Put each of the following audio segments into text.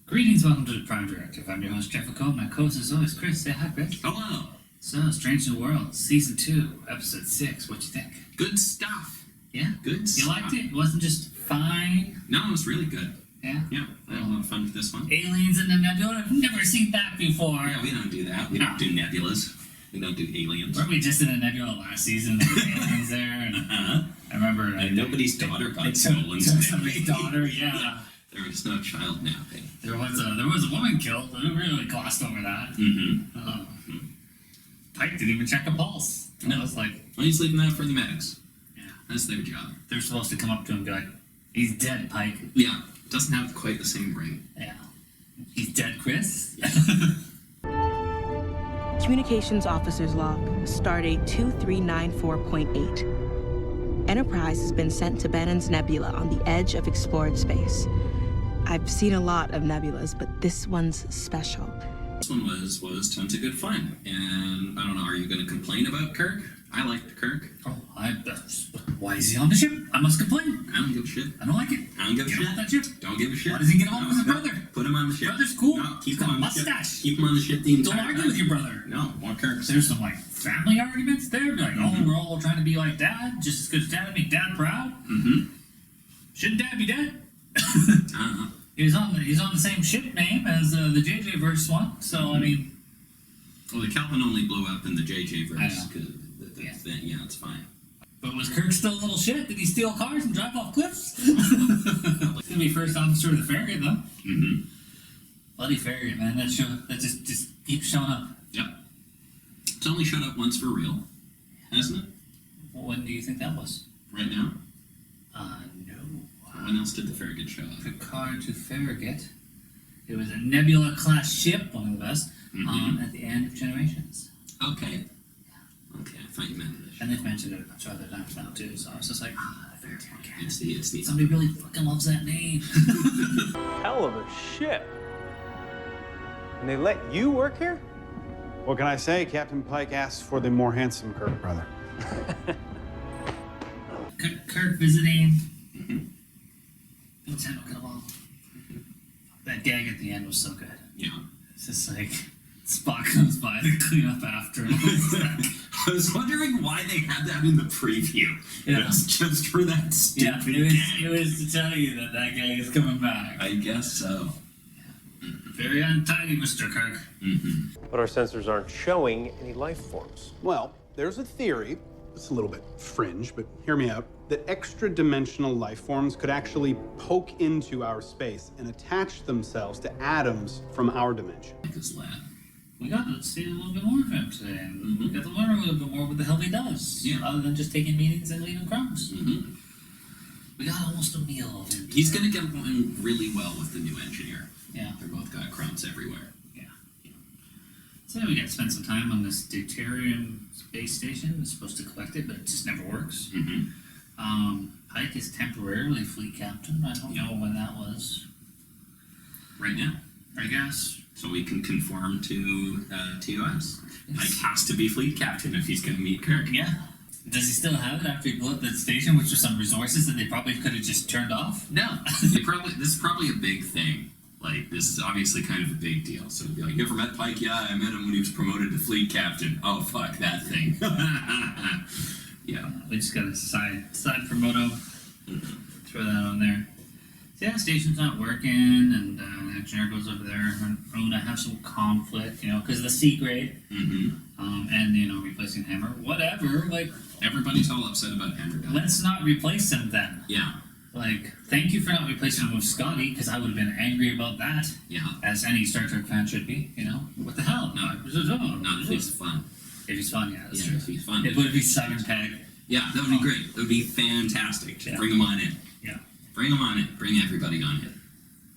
Greetings, welcome to the Prime Directive. I'm your host, Jefficho. My co-host is always Chris. Say hi, Chris. Hello. So, Strange New World, Season 2, Episode 6. What you think? Good stuff. Yeah? Good stuff. You liked it? It wasn't just fine? No, it was really good. Yeah? Yeah, I had a lot of fun with this one. Aliens in the nebula? I've never seen that before. Yeah, we don't do that. We don't do nebulas. We don't do aliens. Weren't we just in a nebula last season? There were aliens there, and I remember... And nobody's daughter got stolen. Took somebody's daughter, yeah. There was no child napping. There was a woman killed, but we really glossed over that. Pike didn't even check a pulse. No. I was like... Well, he's leaving that for the medics. Yeah. That's their job. They're supposed to come up to him and be like, he's dead, Pike. Yeah. Doesn't have quite the same ring. Yeah. He's dead, Chris. Communications Officer's Log, Stardate 2394.8. Enterprise has been sent to Bannon's Nebula on the edge of explored space. I've seen a lot of nebulas, but this one's special. This one was tons of good fun. And, I don't know, are you going to complain about Kirk? I liked Kirk. Oh, why is he on the ship? I must complain. I don't give a shit. I don't like it. I don't give a shit. Get off that ship. Don't give a shit. Why does he get along with his brother? Put him on the ship. Brother's cool. No, keep He's him got on a the ship. mustache. Keep him on the ship the entire Don't argue time. with your brother. No, more Kirk. There's some, like, family arguments there. Be like, oh, we're all trying to be like Dad, just as good as Dad, make Dad proud. Shouldn't Dad be dead? He's on the same ship name as the JJ verse one, so, I mean... Well, the Calvin only blew up in the JJ verse. Yeah. Yeah, it's fine. But was Kirk still a little shit? Did he steal cars and drive off cliffs? He's gonna be first officer of the Farragut, though. Bloody Farragut, man. That just keeps showing up. Yep. It's only showed up once for real, hasn't it? When do you think that was? Right now? No. When else did the Farragut show up? Picard to Farragut. It was a Nebula-class ship, one of the best, at the end of Generations. Okay. Okay, I thought you meant this. And they've mentioned it a bunch of other times now, too, so I was just like, Farragut. It's the... Somebody really fucking loves that name. Hell of a ship. And they let you work here? What can I say? Captain Pike asked for the more handsome Kirk brother. Kirk visiting. Lieutenant Kaval. That gag at the end was so good. Yeah. It's just like Spock comes by to clean up after him. I was wondering why they had that in the preview. Yeah. It was just for that stupid it was to tell you that gag is coming back. I guess so. Very untidy, Mr. Kirk. But our sensors aren't showing any life forms. Well, there's a theory, it's a little bit fringe, but hear me out, that extra-dimensional life forms could actually poke into our space and attach themselves to atoms from our dimension. Like his lab. We got to see a little bit more of him today, and we got to learn a little bit more what the hell he does. Yeah. Other than just taking meetings and leaving crumbs. We got almost a meal of him. He's going to get along really well with the new engineer. Yeah. They're both got crumbs everywhere. Yeah. So we got to spend some time on this deuterium space station. It's supposed to collect it, but it just never works. Pike is temporarily fleet captain. I don't know when that was. Right now, I guess. so we can conform to TOS. Pike has to be fleet captain if he's going to meet Kirk. Yeah. Does he still have it after he blew up that station, which was some resources that they probably could have just turned off? No. This is probably a big thing. Like, this is obviously kind of a big deal. So, you ever met Pike? Yeah, I met him when he was promoted to fleet captain. Oh, fuck that thing. Yeah. We just got a side promoto. Throw that on there. So yeah, station's not working, and the engineer goes over there, and Una have some conflict, because of the C grade. And, replacing Hammer. Whatever, like... Everybody's all upset about Hammer dying. Let's not replace him then. Yeah. Like, thank you for not replacing him with Scotty, because I would have been angry about that. Yeah. As any Star Trek fan should be, What the hell? Not if he's fun. If he's fun, yeah, that's true. If he's fun. It would be Simon Pegg. Yeah, that would be great. That would be fantastic. Just bring him on in. Yeah. Bring him on in. Bring everybody on in.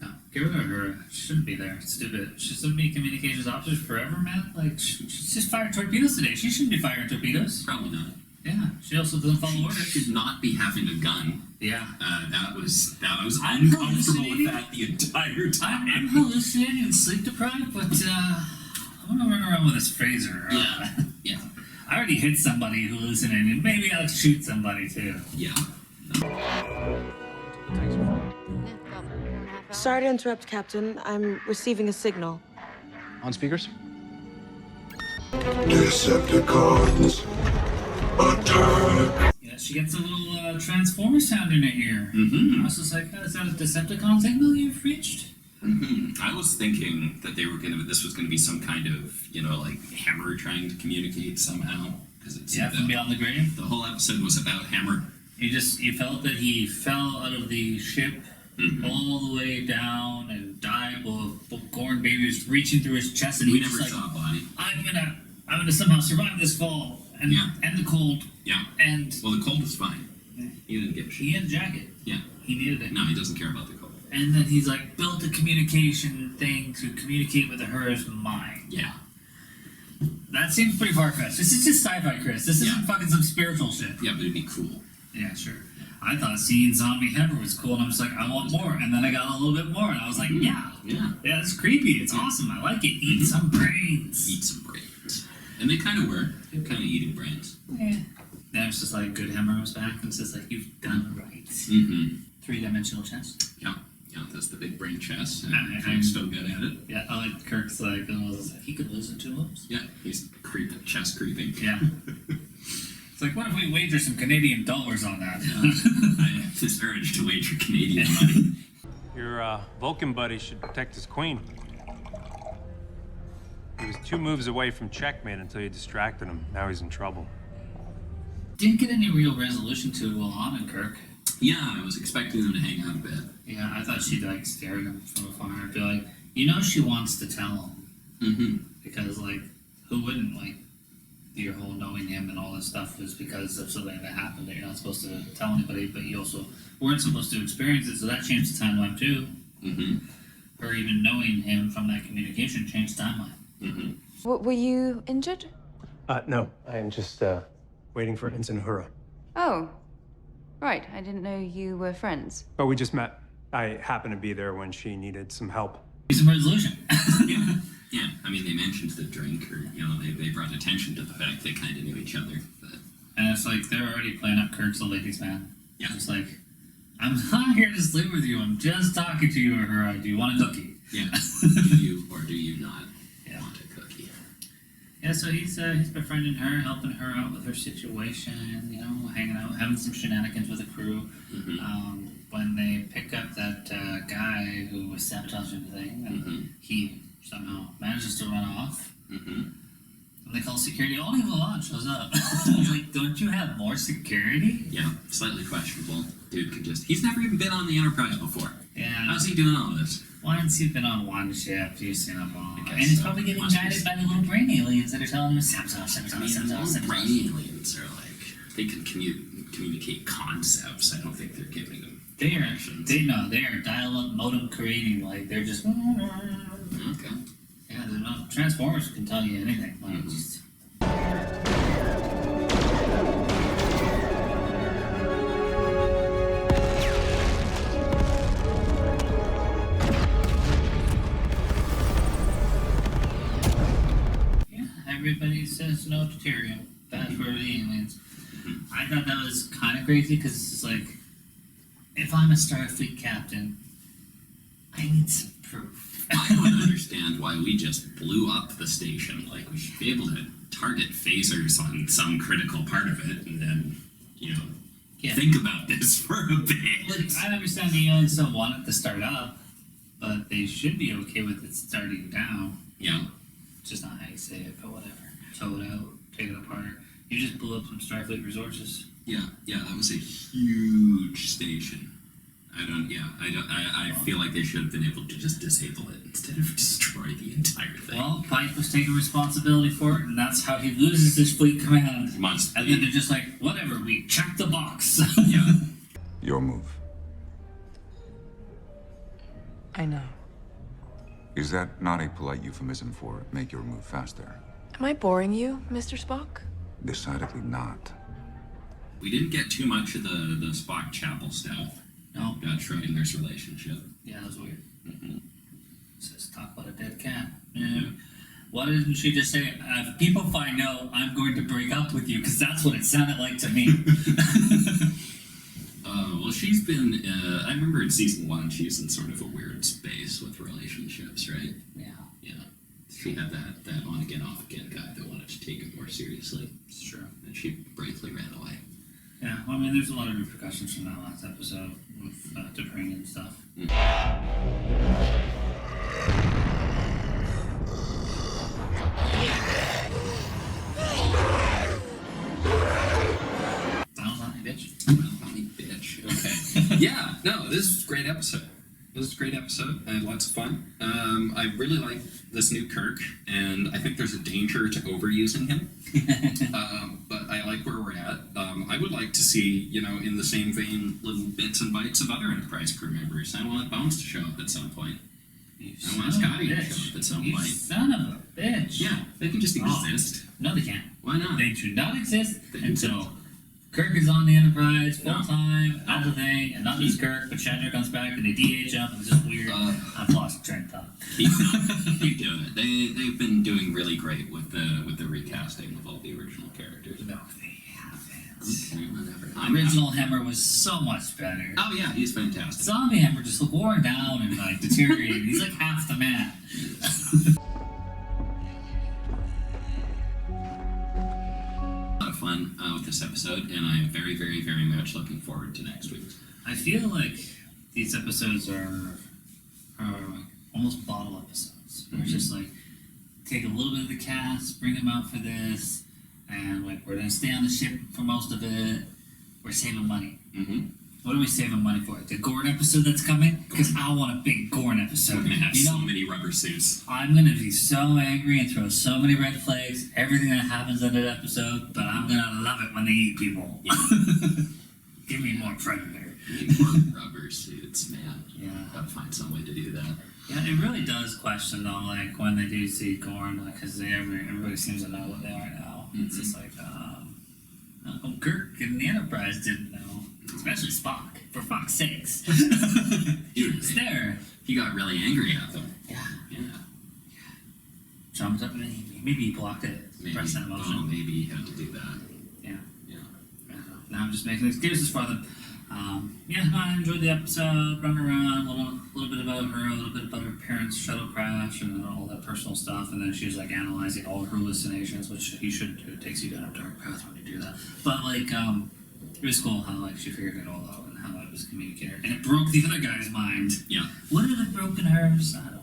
No, get rid of her. She shouldn't be there. It's stupid. She shouldn't be communications officer forever, man. Like, she's just fired torpedoes today. She shouldn't be firing torpedoes. Probably not. Yeah, she also doesn't follow orders. She should not be having a gun. Yeah. That was uncomfortable with that the entire time. I'm hallucinating and sleep deprived, but I want to run around with this phaser. Yeah. I already hit somebody hallucinating. Maybe I'll shoot somebody too. Yeah. Yeah, well, 4.5 Sorry to interrupt, Captain. I'm receiving a signal. On speakers? Decepticons, attack! Yeah, she gets a little transformer sound in her ear. I was just like, oh, is that a Decepticon signal you've reached? I was thinking that this was gonna be some kind of, like Hammer trying to communicate somehow. Because it's From Beyond the Grave? The whole episode was about Hammer. You felt that he fell out of the ship all the way down and died while Gorn baby was reaching through his chest, and We he never was saw like, a body. I'm gonna somehow survive this fall and the cold. Yeah. And Well, the cold was fine. He didn't give a shit. he had a jacket. Yeah. He needed it. No, he doesn't care about the cold. And then he's like built a communication thing to communicate with Uhura's mind. Yeah. That seems pretty far-fetched. This is just sci-fi, Chris. This isn't fucking some spiritual shit. Yeah, but it'd be cool. Yeah, sure. I thought seeing zombie Hammer was cool, and I was like, I want more. And then I got a little bit more, and I was like, yeah, it's creepy. It's awesome. I like it. Eat some brains. Eat some brains. And they kind of were. They were kind of eating brains. Yeah. Then it's just like, good Hammer was back, and it's just like, you've done right. Three-dimensional chest. Yeah. Yeah, that's the big brain chest. And I'm Kirk's still good at it. Yeah, I like Kirk's like, he could lose in 2 moves. Yeah, he's creeping, chest creeping. Yeah. It's like, what if we wager some Canadian dollars on that? I have this urge to wager Canadian money. Your Vulcan buddy should protect his queen. He was 2 moves away from checkmate until you distracted him. Now he's in trouble. Didn't get any real resolution to Ulan and Kirk. Yeah, I was expecting them to hang out a bit. Yeah, I thought she'd like stare at him from afar and be like, she wants to tell him. Because who wouldn't your whole knowing him and all this stuff was because of something that happened that you're not supposed to tell anybody, but you also weren't supposed to experience it, so that changed the timeline too. Or even knowing him from that communication changed the timeline. Were you injured? No. I am just waiting for Ensign Uhura. Oh. Right, I didn't know you were friends. Oh, we just met. I happened to be there when she needed some help. Some resolution. Yeah, I mean, they mentioned the drink, or, they brought attention to the fact they kind of knew each other, but... And it's like, they're already playing up Kirk's a ladies' man. Yeah. It's like, I'm not here to sleep with you, I'm just talking to you, Uhura. Do you want a cookie? Yeah. Do you or do you not want a cookie? Yeah, so he's befriending her, helping her out with her situation, hanging out, having some shenanigans with the crew. When they pick up that guy who was sabotaging the thing, and he somehow manages to run off. And they call security. Only Valon shows up. I was like, don't you have more security? Yeah, slightly questionable. Dude could he's never even been on the Enterprise before. Yeah. How's he doing all this? Once he's been on one ship, he's seen them all. guess And he's so. probably getting Must be guided by the little brain aliens that are telling him sabotage. Brain aliens are they can communicate concepts. I don't think they're giving them directions. They are dial-up modem creating, they're just... Okay. Yeah, they're not... Transformers can tell you anything. Everybody says no to Tyrion. That's where the aliens. I thought that was kind of crazy because it's just like, if I'm a Starfleet captain, I need some proof. I don't understand why we just blew up the station. We should be able to target phasers on some critical part of it and then, think about this for a bit. I understand the aliens don't want it to start up, but they should be okay with it starting down. Yeah. It's just not how you say it, but whatever. Tow it out, take it apart. You just blew up some Starfleet resources. Yeah, that was a huge station. I feel like they should have been able to just disable it instead of destroy the entire thing. Well, Pike was taking responsibility for it, and that's how he loses his fleet command. And then they're just like, whatever, we checked the box. Yeah. Your move. I know. Is that not a polite euphemism for make your move faster? Am I boring you, Mr. Spock? Decidedly not. We didn't get too much of the Spock Chapel stuff. No. Got Schrodinger's relationship. Yeah, that was weird. Says, talk about a dead cat. Why didn't she just say, if people find out, I'm going to break up with you, because that's what it sounded like to me. Well, she she's been. I remember in season 1, she's in sort of a weird space with relationships, right? Yeah. Yeah. She had that on again, off again guy that wanted to take it more seriously, It's true. and she bravely ran away. Yeah, well, I mean, there's a lot of repercussions from that last episode with Dupree and stuff. Donald Honey, bitch. Funny bitch. Okay. Yeah. No, this is a great episode. This is a great episode. I had lots of fun. I really like this new Kirk, and I think there's a danger to overusing him. But I like where we're at. I would like to see, in the same vein, little bits and bites of other Enterprise crew members. I want Bones to show up at some point. I want Scotty to show up at some You point. son of a bitch. Yeah, they can just exist. No, they can't. Why not? They do not exist They until Kirk is on the Enterprise full No. time, that's the thing, and not just Kirk, but Chandler comes back and they DH up, and it's just weird. I've lost train of thought. Keep doing it. They've been doing really great with the recasting of all the original characters. No, they haven't. Okay, whatever. The original Hammer was so much better. Oh yeah, he's fantastic. Zombie Hammer just looked worn down and like deteriorated. He's like half the man. A lot of fun with this episode, and I am very, very, very much looking forward to next week. I feel like these episodes are like almost bottle episodes. Where it's just like take a little bit of the cast, bring them out for this, and like we're gonna stay on the ship for most of it. We're saving money. Mm-hmm. What are we saving money for? The Gorn episode that's coming? Because I want a big Gorn episode. We're gonna have You so know, many rubber suits. I'm gonna be so angry and throw so many red flags, everything that happens in that episode, but I'm gonna love it when they eat people. Give me more Predator. We need more rubber suits, man. Yeah. Gotta find some way to do that. Yeah, it really does question though, like when they do see Gorn, like, because everybody seems to know what they are now. It's just like, Kirk and the Enterprise didn't know. Especially Spock, for fuck's sakes. It's there. He got really angry at them. Yeah. Yeah. Jumped up, maybe he blocked it. Maybe, Pressed that emotion. maybe he had to do that. Yeah. Yeah. I don't know. Now I'm just making excuses for them. Yeah, no, I enjoyed the episode, run around, a little bit about her, a little bit about her parents' shuttle crash, and all that personal stuff, and then she was like analyzing all her hallucinations, which he should do. It takes you down a dark path when you do that. But like, it was cool how like she figured it all out and how it was communicated, and it broke the other guy's mind. Yeah. Would it have broken hers? I don't know.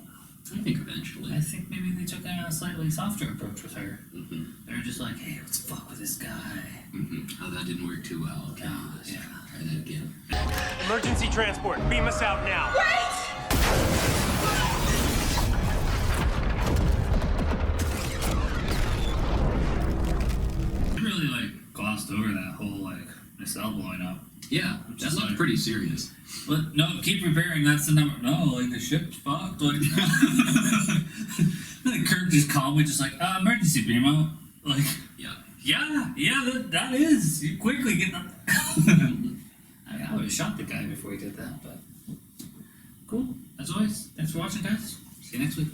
I think eventually. I think maybe they took a slightly softer approach with her. Mm-hmm. They were just like, hey, let's fuck with this guy. Mm-hmm. Oh, that didn't work too well. Okay, let's Yeah. try that again. Emergency transport. Beam us out now. I really like glossed over that whole like nacelle blowing up. Yeah, that Just looked like- pretty serious. But no, keep repairing. That's the number. No, like the ship's fucked. Like, then Kirk just calmly, just like, emergency beam out. Like, Yeah. that is. You quickly get that. I mean, I would have shot the guy before he did that, but cool. As always, thanks for watching, guys. See you next week.